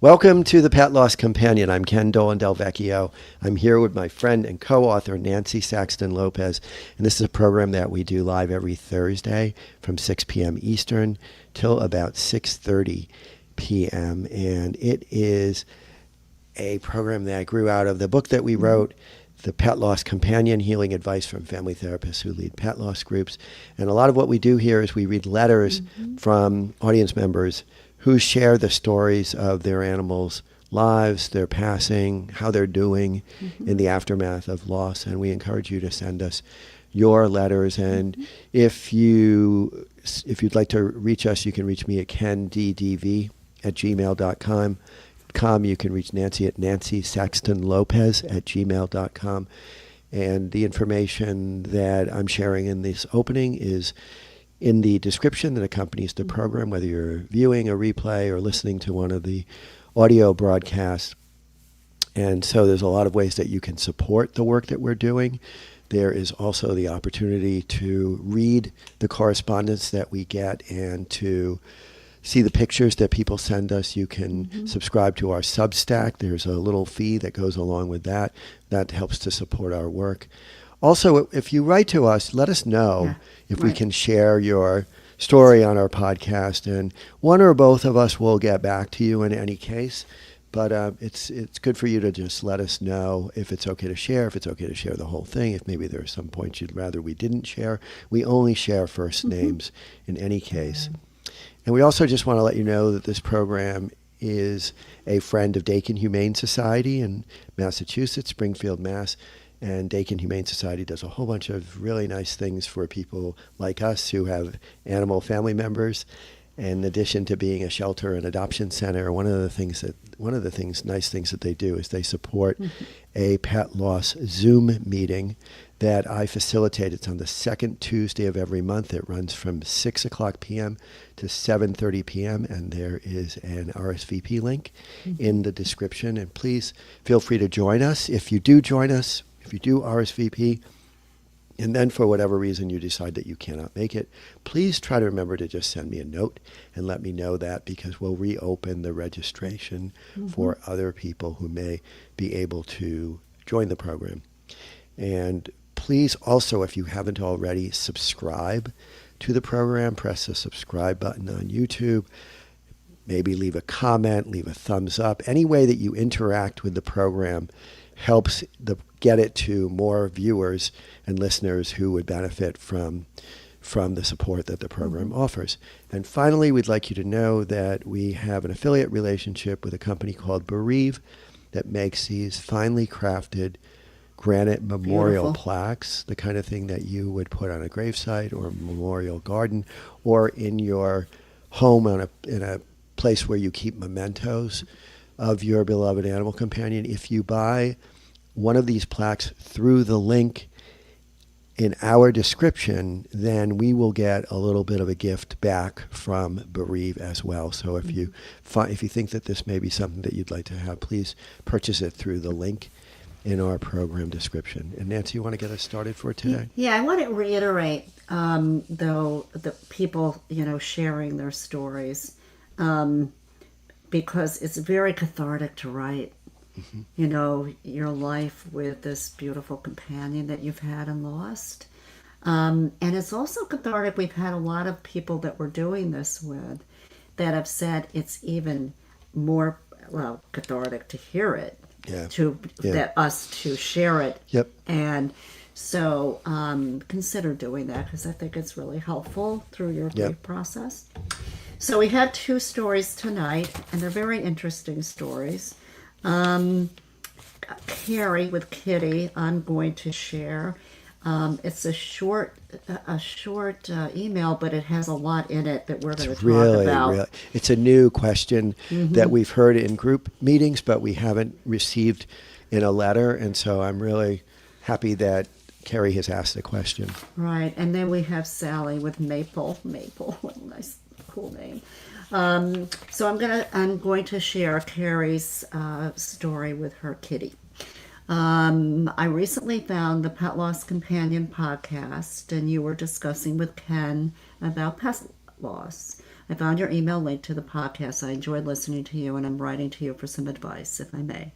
Welcome to the Pet Loss Companion. I'm Ken Dolan-Del Vecchio. I'm here with my friend and co-author Nancy Saxton-Lopez, and this is a program that we do live every Thursday from 6 p.m. Eastern till about 6:30 p.m. And it is a program that grew out of the book that we wrote, The Pet Loss Companion, Healing Advice from Family Therapists Who Lead Pet Loss Groups. And a lot of what we do here is we read letters from audience members who share the stories of their animals' lives, their passing, how they're doing in the aftermath of loss. And we encourage you to send us your letters. And if you'd like to reach us, you can reach me at kenddv at gmail.com. You can reach Nancy at nancysaxtonlopez at gmail.com. And the information that I'm sharing in this opening is in the description that accompanies the program, whether you're viewing a replay or listening to one of the audio broadcasts. And so there's a lot of ways that you can support the work that we're doing. There is also the opportunity to read the correspondence that we get and to see the pictures that people send us. You can subscribe to our Substack. There's a little fee that goes along with that. That helps to support our work. Also, if you write to us, let us know if we can share your story on our podcast. And one or both of us will get back to you in any case. But it's good for you to just let us know if it's okay to share, if it's okay to share the whole thing, if maybe there are some points you'd rather we didn't share. We only share first names in any case. And we also just want to let you know that this program is a friend of Dakin Humane Society in Massachusetts, Springfield, Mass. And Dakin Humane Society does a whole bunch of really nice things for people like us who have animal family members. In addition to being a shelter and adoption center, one of the nice things that they do is they support a pet loss Zoom meeting that I facilitate. It's on the second Tuesday of every month. It runs from 6 o'clock p.m. to 7:30 p.m. and there is an RSVP link in the description. And please feel free to join us. If you do join us, if you do RSVP, and then for whatever reason you decide that you cannot make it, please try to remember to just send me a note and let me know that, because we'll reopen the registration for other people who may be able to join the program. And please also, if you haven't already, subscribe to the program. Press the subscribe button on YouTube. Maybe leave a comment, leave a thumbs up. Any way that you interact with the program helps get it to more viewers and listeners who would benefit from the support that the program offers. And finally, we'd like you to know that we have an affiliate relationship with a company called Bereave that makes these finely crafted granite memorial plaques, the kind of thing that you would put on a gravesite or a memorial garden or in your home in a place where you keep mementos of your beloved animal companion. If you buy one of these plaques through the link in our description, then we will get a little bit of a gift back from Bereave as well. So if you think that this may be something that you'd like to have, please purchase it through the link in our program description. And Nancy, you want to get us started for today? Yeah, I want to reiterate, though, the people, sharing their stories, because it's very cathartic to write, your life with this beautiful companion that you've had and lost. And it's also cathartic. We've had a lot of people that we're doing this with that have said it's even more, cathartic to hear it. Us to share it. Yep. And so consider doing that, because I think it's really helpful through your grief process. So we have two stories tonight, and they're very interesting stories. Kerry with Kitty, I'm going to share. It's a short email, but it has a lot in it that we're going to talk about. It's a new question that we've heard in group meetings, but we haven't received in a letter. And so I'm really happy that Kerry has asked the question. Right. And then we have Sally with Maple. Maple, what a nice, cool name. So I'm going to share Kerry's story with her kitty. I recently found the Pet Loss Companion podcast, and you were discussing with Ken about pet loss. I found your email link to the podcast. I enjoyed listening to you, and I'm writing to you for some advice, if I may.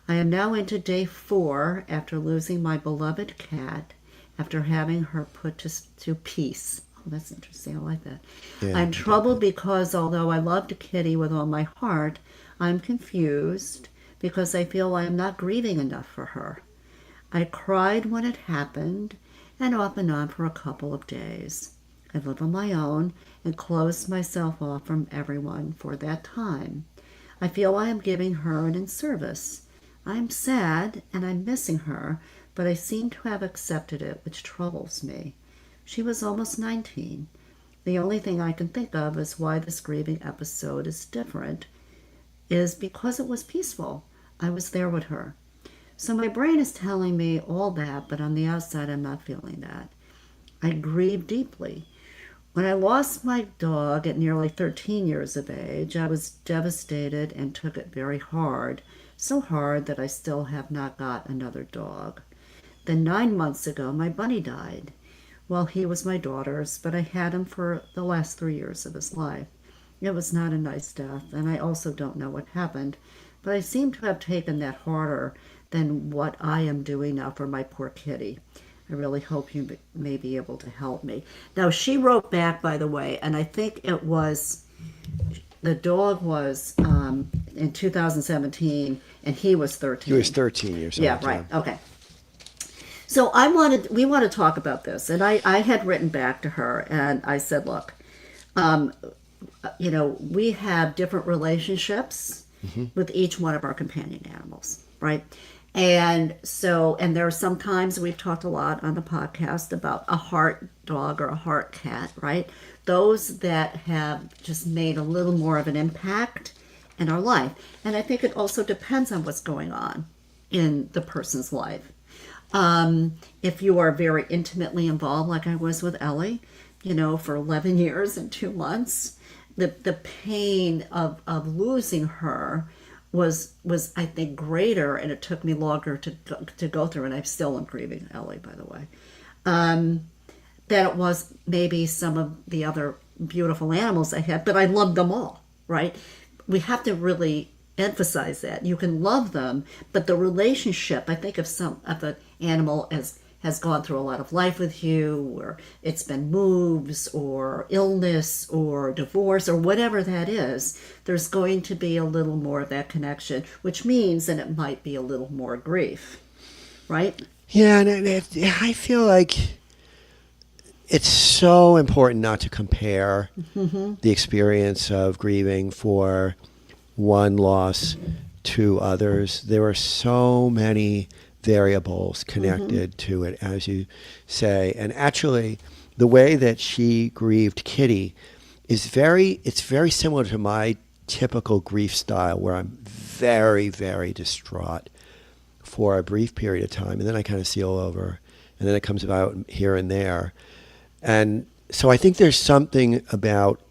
I am now into day 4 after losing my beloved cat after having her put to peace. Oh, that's interesting. I like that. Yeah, I'm troubled because although I loved Kitty with all my heart, I'm confused because I feel I am not grieving enough for her. I cried when it happened and off and on for a couple of days. I live on my own and closed myself off from everyone for that time. I feel I am giving her an in-service. I'm sad and I'm missing her, but I seem to have accepted it, which troubles me. She was almost 19. The only thing I can think of is why this grieving episode is different is because it was peaceful. I was there with her. So my brain is telling me all that, but on the outside I'm not feeling that. I grieve deeply. When I lost my dog at nearly 13 years of age, I was devastated and took it very hard, so hard that I still have not got another dog. Then 9 months ago, my bunny died. Well, he was my daughter's, but I had him for the last 3 years of his life. It was not a nice death, and I also don't know what happened, but I seem to have taken that harder than what I am doing now for my poor kitty. I really hope you may be able to help me. Now, she wrote back, by the way, and I think it was, the dog was in 2017, and he was 13. He was 13 years old. Yeah, right. Okay. So we want to talk about this, and I had written back to her, and I said, look, we have different relationships with each one of our companion animals, right? And there are some times we've talked a lot on the podcast about a heart dog or a heart cat, right? Those that have just made a little more of an impact in our life. And I think it also depends on what's going on in the person's life. If you are very intimately involved, like I was with Ellie, for 11 years and 2 months, the pain of losing her was I think greater, and it took me longer to go through, and I still am grieving Ellie, by the way, than it was maybe some of the other beautiful animals I had, but I loved them all, right? We have to really emphasize that. You can love them, but the relationship, I think if an animal has gone through a lot of life with you, or it's been moves or illness or divorce or whatever that is, there's going to be a little more of that connection, which means that it might be a little more grief, right? Yeah, and I feel like it's so important not to compare the experience of grieving for one loss to others. There are so many variables connected to it, as you say. And actually, the way that she grieved Kitty it's very similar to my typical grief style, where I'm very, very distraught for a brief period of time, and then I kind of seal over, and then it comes about here and there. And so I think there's something about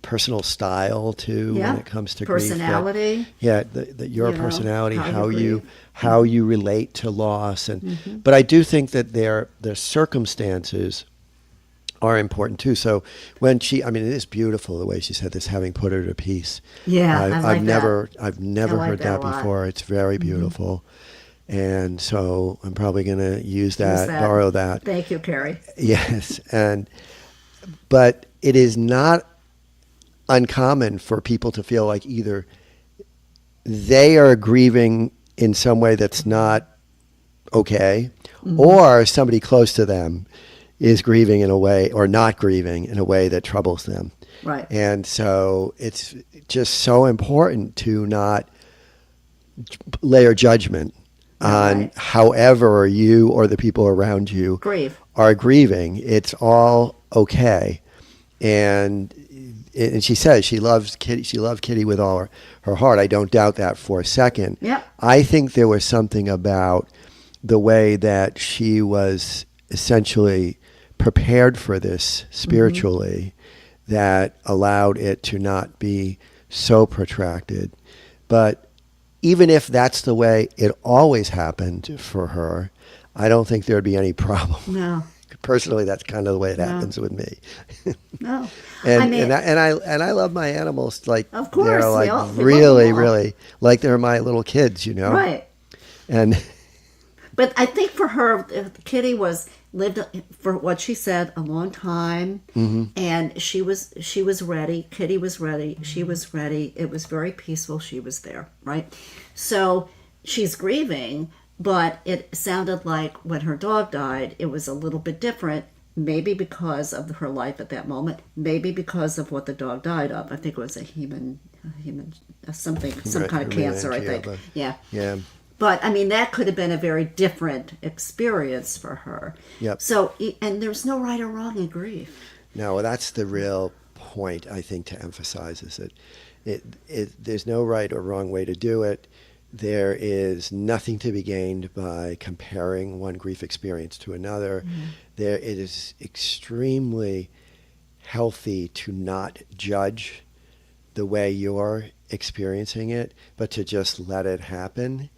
personal style too when it comes to personality. Grief. Your personality, how you relate to loss, and but I do think that their circumstances are important too. So when it is beautiful the way she said this, having put her to peace. Yeah, I've never heard that before. It's very beautiful. And so I'm probably going to use that, borrow that. Thank you, Kerry. Yes, but it is not uncommon for people to feel like either they are grieving in some way that's not okay, or somebody close to them is grieving in a way, or not grieving in a way that troubles them. Right. And so it's just so important to not layer judgment on however you or the people around you are grieving. It's all okay. And she says she loves Kitty. She loved Kitty with all her heart. I don't doubt that for a second. Yep. I think there was something about the way that she was essentially prepared for this spiritually that allowed it to not be so protracted. But even if that's the way it always happened for her, I don't think there'd be any problem. No. Personally, that's kind of the way it No. happens with me. No. And I mean, I love my animals like of course, they're like we love really them all. really like they're my little kids, you know. right. And But I think for her, Kitty lived for what she said a long time, and she was ready. Kitty was ready. She was ready. It was very peaceful. She was there, right? So she's grieving, but it sounded like when her dog died, it was a little bit different. Maybe because of her life at that moment. Maybe because of what the dog died of. I think it was some kind of cancer. I think. Yeah. yeah. But I mean, that could have been a very different experience for her. Yep. So, and there's no right or wrong in grief. No, that's the real point I think to emphasize is that there's no right or wrong way to do it. There is nothing to be gained by comparing one grief experience to another. It is extremely healthy to not judge the way you're experiencing it, but to just let it happen.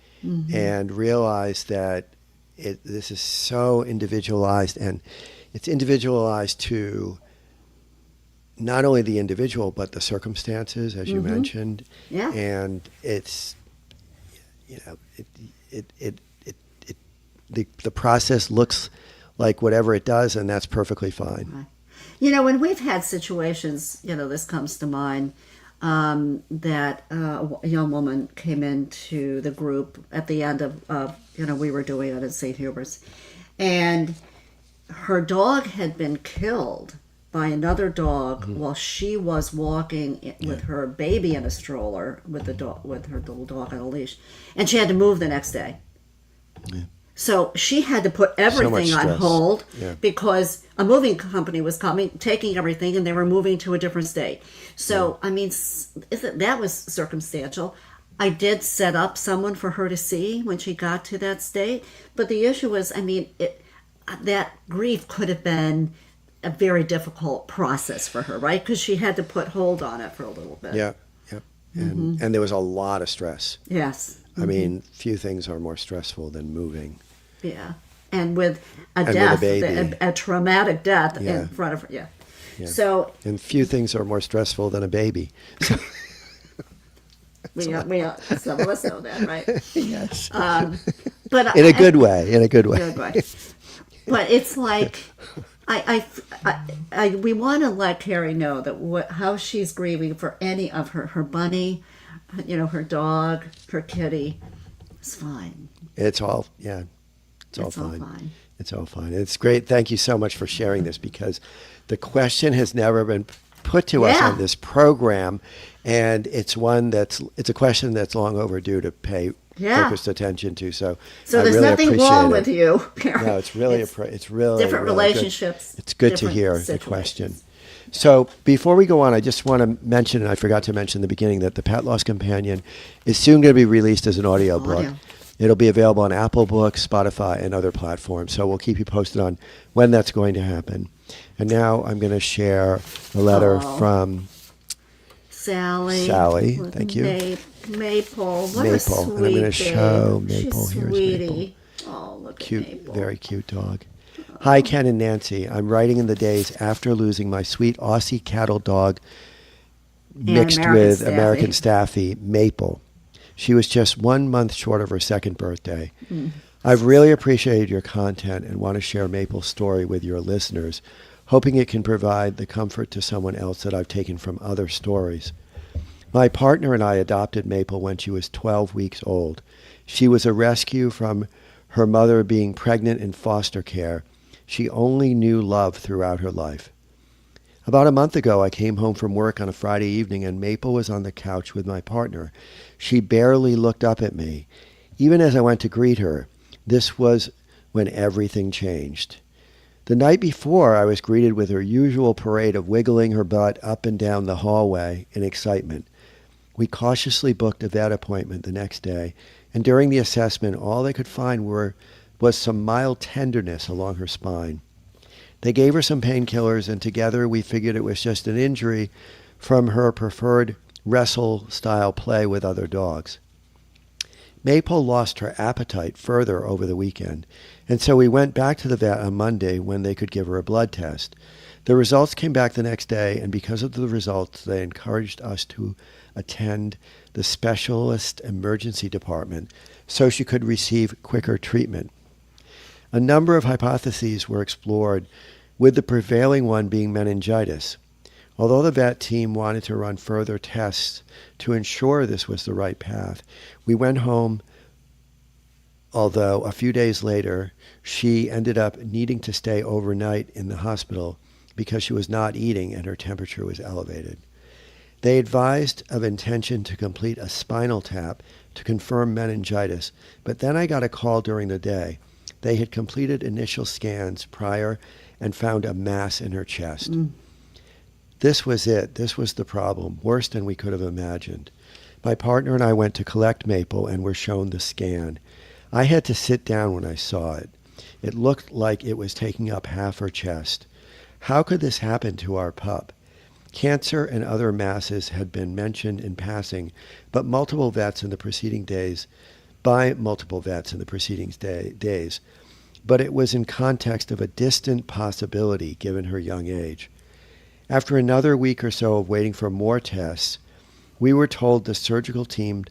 And realize that this is so individualized, and it's individualized to not only the individual but the circumstances, as you mentioned. Yeah. And it's the process looks like whatever it does, and that's perfectly fine. Right. When we've had situations, this comes to mind. That a young woman came into the group at the end of we were doing it at St. Hubert's, and her dog had been killed by another dog while she was walking with her baby in a stroller with her little dog on a leash, and she had to move the next day. Yeah. So she had to put everything on hold because a moving company was coming, taking everything, and they were moving to a different state. So, I mean, that was circumstantial. I did set up someone for her to see when she got to that state. But the issue was, that grief could have been a very difficult process for her, right? Because she had to put hold on it for a little bit. Yeah. And there was a lot of stress. Yes. I mean, few things are more stressful than moving. Yeah. And with a death, a traumatic death in front of her. Yeah. So, and few things are more stressful than a baby. So. we some of us know that, right? Yes. But in a good way. Good way. But it's like we want to let Kerry know that how she's grieving for any of her bunny, her dog, her kitty. It's fine. It's all fine. It's all fine. It's great. Thank you so much for sharing this, because the question has never been put to us on this program, and it's a question that's long overdue to pay focused attention to. So I there's really nothing appreciate wrong it. with you, Kerry. No, it's really different relationships. Good. It's good to hear the question. So before we go on, I just want to mention, and I forgot to mention in the beginning, that the Pet Loss Companion is soon going to be released as an audio book. It'll be available on Apple Books, Spotify, and other platforms. So we'll keep you posted on when that's going to happen. And now I'm going to share a letter from Sally. Thank you. Maple. What Maple. a sweet And I'm going to show babe. Maple. She's Here's sweetie. Maple. Oh, look Cute, at Maple. very cute dog. Hi, Ken and Nancy. I'm writing in the days after losing my sweet Aussie cattle dog mixed with American Staffy, Maple. She was just 1 month short of her second birthday. I've really appreciated your content and want to share Maple's story with your listeners, hoping it can provide the comfort to someone else that I've taken from other stories. My partner and I adopted Maple when she was 12 weeks old. She was a rescue from her mother being pregnant in foster care. She only knew love throughout her life. About a month ago, I came home from work on a Friday evening, and Maple was on the couch with my partner. She barely looked up at me. Even as I went to greet her, this was when everything changed. The night before, I was greeted with her usual parade of wiggling her butt up and down the hallway in excitement. We cautiously booked a vet appointment the next day, and during the assessment, all they could find was some mild tenderness along her spine. They gave her some painkillers, and together we figured it was just an injury from her preferred wrestle-style play with other dogs. Maple lost her appetite further over the weekend, and so we went back to the vet on Monday when they could give her a blood test. The results came back the next day, and because of the results, they encouraged us to attend the specialist emergency department so she could receive quicker treatment. A number of hypotheses were explored, with the prevailing one being meningitis. Although the vet team wanted to run further tests to ensure this was the right path, we went home, although a few days later she ended up needing to stay overnight in the hospital because she was not eating and her temperature was elevated. They advised of intention to complete a spinal tap to confirm meningitis, but then I got a call during the day. They had completed initial scans prior and found a mass in her chest. This was it. This was the problem, worse than we could have imagined. My partner and I went to collect Maple and were shown the scan. I had to sit down when I saw it. It looked like it was taking up half her chest. How could this happen to our pup? Cancer and other masses had been mentioned in passing, but by multiple vets in the preceding days, but it was in context of a distant possibility given her young age. After another week or so of waiting for more tests, we were told the surgical team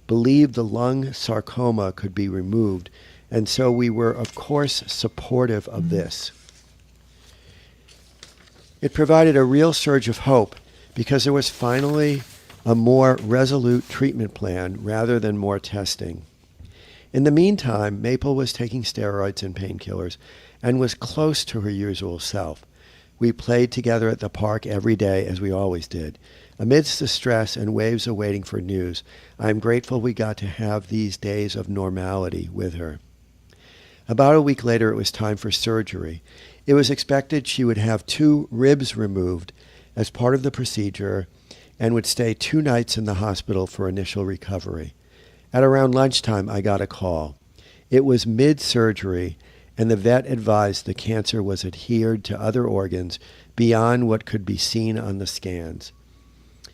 believed the lung sarcoma could be removed, and so we were, of course, supportive of this. It provided a real surge of hope because there was finally a more resolute treatment plan rather than more testing. In the meantime, Maple was taking steroids and painkillers and was close to her usual self. We played together at the park every day, as we always did. Amidst the stress and waves of waiting for news, I am grateful we got to have these days of normality with her. About a week later, it was time for surgery. It was expected she would have 2 ribs removed as part of the procedure and would stay 2 nights in the hospital for initial recovery. At around lunchtime, I got a call. It was mid-surgery, and the vet advised the cancer was adhered to other organs beyond what could be seen on the scans.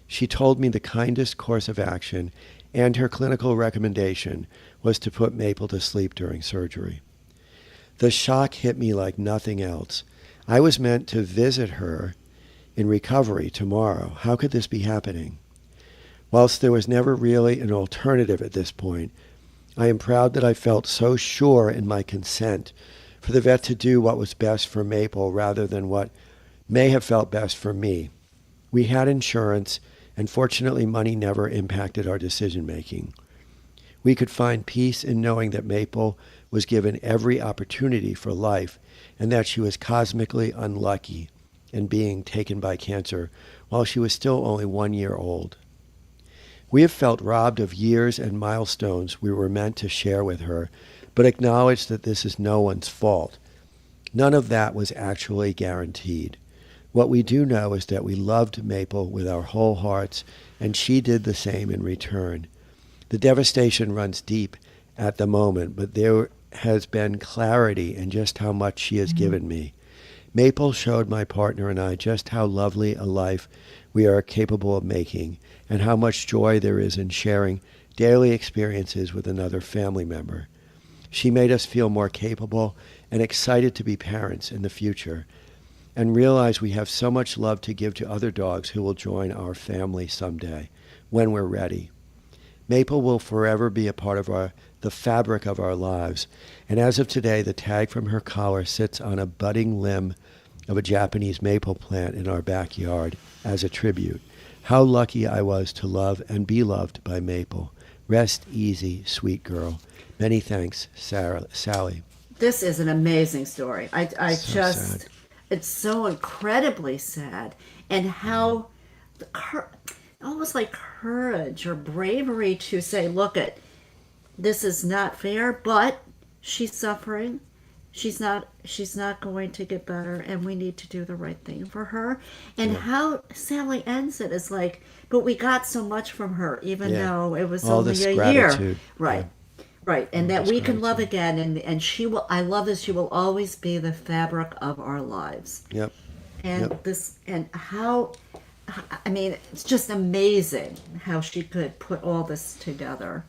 She told me the kindest course of action and her clinical recommendation was to put Maple to sleep during surgery. The shock hit me like nothing else. I was meant to visit her in recovery tomorrow. How could this be happening? Whilst there was never really an alternative at this point, I am proud that I felt so sure in my consent for the vet to do what was best for Maple rather than what may have felt best for me. We had insurance, and fortunately money never impacted our decision-making. We could find peace in knowing that Maple was given every opportunity for life and that she was cosmically unlucky in being taken by cancer while she was still only 1 year old. We have felt robbed of years and milestones we were meant to share with her, but acknowledge that this is no one's fault. None of that was actually guaranteed. What we do know is that we loved Maple with our whole hearts, and she did the same in return. The devastation runs deep at the moment, but there has been clarity in just how much she has given me. Maple showed my partner and I just how lovely a life we are capable of making and how much joy there is in sharing daily experiences with another family member. She made us feel more capable and excited to be parents in the future and realize we have so much love to give to other dogs who will join our family someday when we're ready. Maple will forever be a part of the fabric of our lives, and as of today, the tag from her collar sits on a budding limb of a Japanese maple plant in our backyard as a tribute. How lucky I was to love and be loved by Maple. Rest easy, sweet girl. Many thanks, Sally. This is an amazing story. Sad. It's so incredibly sad. And how, almost like courage or bravery to say, look, this is not fair, but she's suffering. She's not going to get better, and we need to do the right thing for her. And how Sally ends it is like, but we got so much from her, even though it was all only this a gratitude. year. Right. Yeah. Right. And that we can love again, and she will, I love this, she will always be the fabric of our lives. Yep. And how, I mean, it's just amazing how she could put all this together.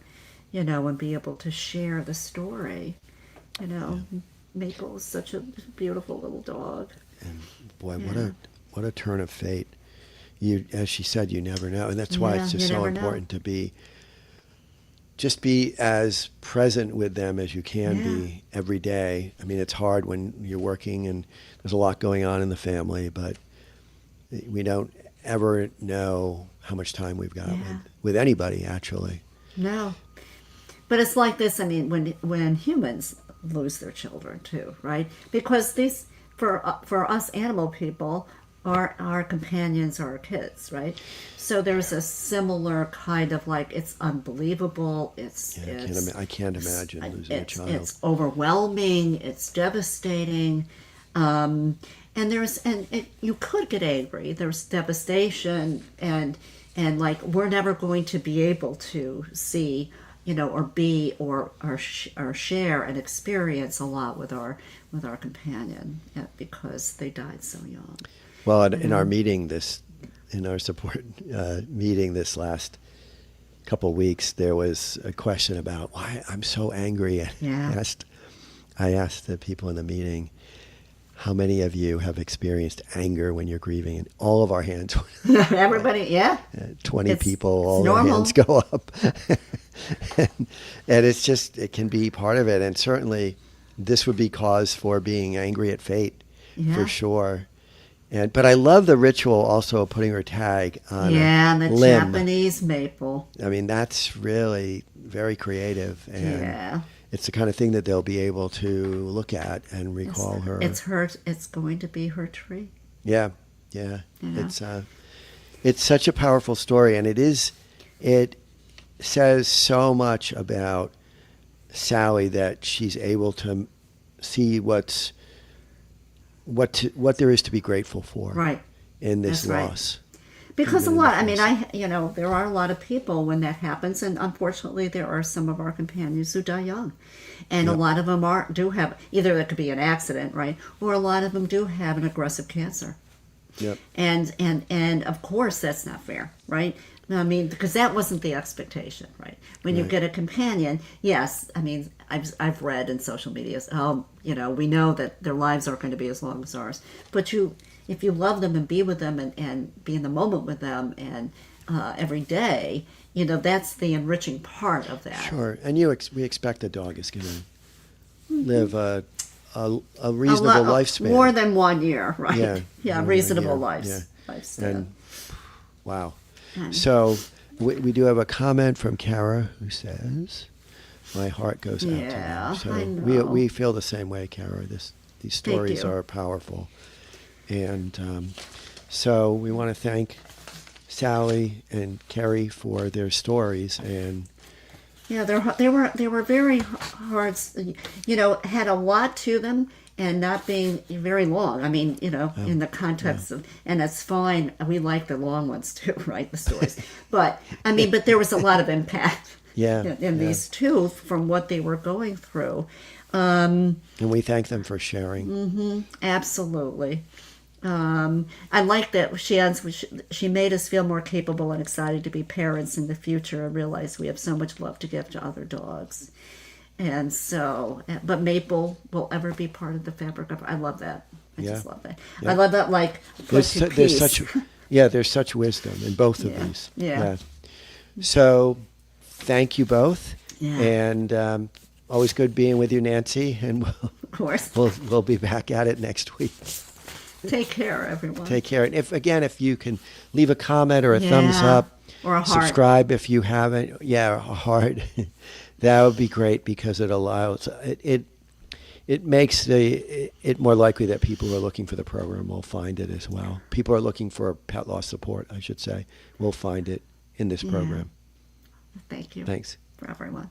and be able to share the story. Maple is such a beautiful little dog. And boy, Yeah. what a turn of fate. You, as she said, you never know, and that's why it's Yeah, just you so never know. important to be as present with them as you can Yeah. be every day. I mean, it's hard when you're working and there's a lot going on in the family, but we don't ever know how much time we've got Yeah. with anybody, actually. No. But it's like this, I mean, when humans lose their children too, right? Because these, for us animal people, our companions are our kids, right? So there's a similar kind of like, it's unbelievable, Yeah, I can't imagine losing a child. it's overwhelming, it's devastating, you could get angry. There's devastation, and like we're never going to be able to see, or be or share and experience a lot with our companion, because they died so young. Well, in our meeting in our support meeting this last couple of weeks, there was a question about why I'm so angry. And Yeah. I asked the people in the meeting, how many of you have experienced anger when you're grieving? And all of our hands, Everybody, yeah. 20 It's- people, it's all their normal. hands go up. and it's just, it can be part of it. And certainly this would be cause for being angry at fate, Yeah. for sure. But I love the ritual also of putting her tag on Yeah, and a the limb. Japanese maple. I mean, that's really very creative. And Yeah. it's the kind of thing that they'll be able to look at and recall her. It's going to be her tree. Yeah. Yeah. It's such a powerful story, and it says so much about Sally that she's able to see what there is to be grateful for Right. in this That's right. loss. Because a Even in lot, the I mean, face. there are a lot of people when that happens, and unfortunately, there are some of our companions who die young, and Yep. a lot of them do have, either it could be an accident, right, or a lot of them do have an aggressive cancer, Yep. and of course that's not fair, right? I mean, because that wasn't the expectation, right? When you Right. get a companion, yes, I mean, I've read in social media, we know that their lives aren't going to be as long as ours, but if you love them and be with them and be in the moment with them and every day, that's the enriching part of that. Sure. And we expect a dog is going to live a reasonable A lifespan. more than 1 year, right? Yeah, more than reasonable a year, lifespan. And wow. And- So we do have a comment from Kara who says, "My heart goes out to Yeah, them." So I know. we feel the same way, Kara. These stories you. are powerful, and so we want to thank Sally and Kerry for their stories. And Yeah, they were very hard. Had a lot to them, and not being very long. I mean, in the context of, and it's fine. We like the long ones too, right? The stories, but I mean, but there was a lot of impact. Yeah, in yeah. these two from what they were going through. and we thank them for sharing. Absolutely. I like that she ends. She made us feel more capable and excited to be parents in the future and realize we have so much love to give to other dogs. And so, but Maple will ever be part of the fabric of. I love that. I just Yeah. love that. Yeah. I love that. Like There's peace. such wisdom in both of Yeah, these. yeah. So thank you both. Yeah. And always good being with you, Nancy. And Of course. we'll be back at it next week. Take care, everyone. Take care. And if you can leave a comment or a thumbs Yeah. up, Or a heart. subscribe if you haven't. Yeah, a heart. That would be great because it allows it makes it more likely that people who are looking for the program will find it as well. People are looking for pet loss support, I should say, will find it in this Yeah. program. Thank you. Thanks. For everyone.